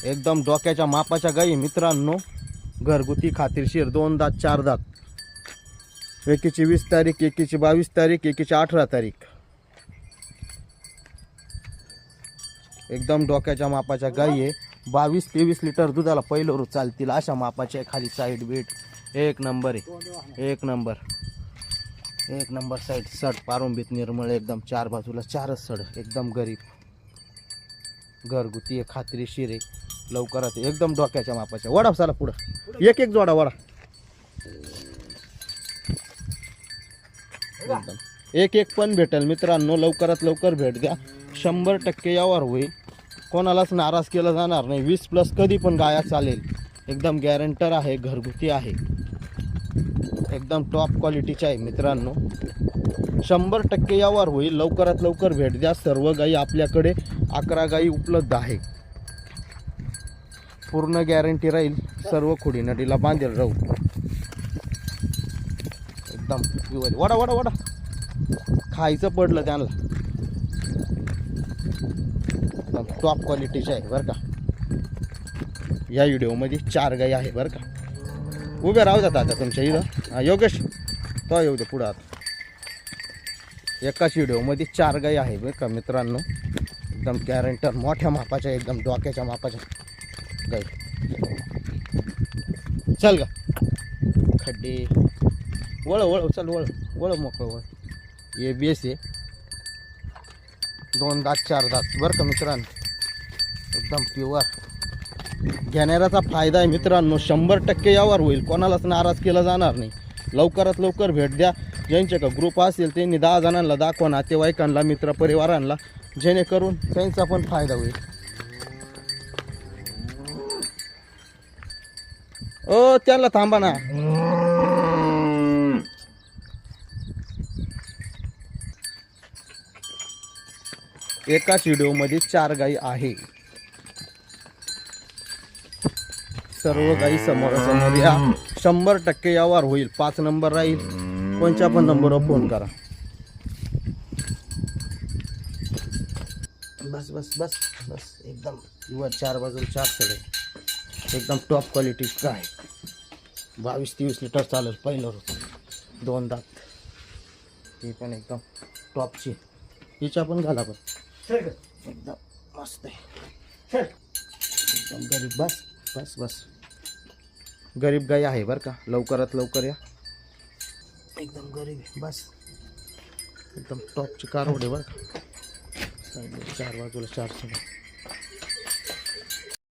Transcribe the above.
एकदम डोक्याच्या मापाच्या गाई मित्रांनो, घरगुती खात्रीशीर 2 दात 4 दात, एकीची 20 तारीख, एकीची 22 तारीख, एकीची 18 तारीख. एकदम डोक्याच्या मापाच्या गाई आहे. 22-23 लिटर दुधाला पहिलं रोज चालतील अशा मापाच्या. खाली साईड बीट एक नंबर आहे, एक नंबर साईड सड पारुंबीत निर्मळ एकदम. 4 बाजूला 4च सड, एकदम गरीब घरगुती आहे, खात्रीशीर आहे. लवकरात एकदम डोक्याच्या मापाच्या. वडा साला पुढं एक जोडा वडा, एकदम एक पण भेटेल मित्रांनो. लवकरात लवकर भेट द्या. 100% यावर होईल, कोणालाच नाराज केलं जाणार नाही. 20+ कधी पण गाया चालेल. एकदम गॅरंटर आहे, घरगुती आहे, एकदम टॉप क्वालिटीचे आहे मित्रांनो. 100% यावर होईल. लवकरात लवकर भेट द्या. सर्व गाई आपल्याकडे 11 गाई उपलब्ध आहे. पूर्ण गॅरंटी राहील. सर्व खुडी नदीला बांधेल राहू. एकदम वडा वडा वडा खायचं पडलं त्यांना. एकदम टॉप क्वालिटीचे आहे बरं का. या व्हिडिओमध्ये 4 गाई आहे बरं का. उभे राहू द्या आता तुमच्या इथं. योगेश तो येऊ दे पुढं. आता एकाच व्हिडिओमध्ये 4 गाई आहे बरं का मित्रांनो. एकदम गॅरंटर मोठ्या मापाच्या, एकदम डोक्याच्या मापाच्या गाई. चल गा खड्डे वळ वळ, चल वळ वळ मोकळं वळ. ये बेस आहे. 2 दात 4 दात बरं का मित्रांनो. एकदम प्युअर. घेणाऱ्याचा फायदा आहे मित्रांनो. 100% यावर होईल, कोणालाच नाराज केला जाणार नाही. लवकरात लवकर भेट द्या. ज्यांचे का ग्रुप असेल त्यांनी 10 जणांना दाखवा, नातेवाईकांना, मित्रपरिवारांना, जेणेकरून त्यांचा पण फायदा होईल. ओ त्यांना थांबा ना. एकाच व्हिडिओमध्ये 4 गाई आहे. सर्व गाई समोरासमोर या. 100% यावर होईल. 5 नंबर राहील. कोणत्या पण नंबरवर फोन करा. बस बस बस बस. एकदम वर 4 बाजूला 4 सडे. एकदम टॉप क्वालिटी काय. 22-23 लिटर चालेल पहिलं रोज. 2 दात. ही पण एकदम टॉपची. हिच्या पण घाला पण एकदम मस्त आहे. एकदम गरीब. बस बस बस गरीब गाई आहे बरं का. लवकरात लवकर या. एकदम गरीब आहे. बस एकदम टॉपची कारवड आहे बरं का. 4 बाजूला 4 सडे.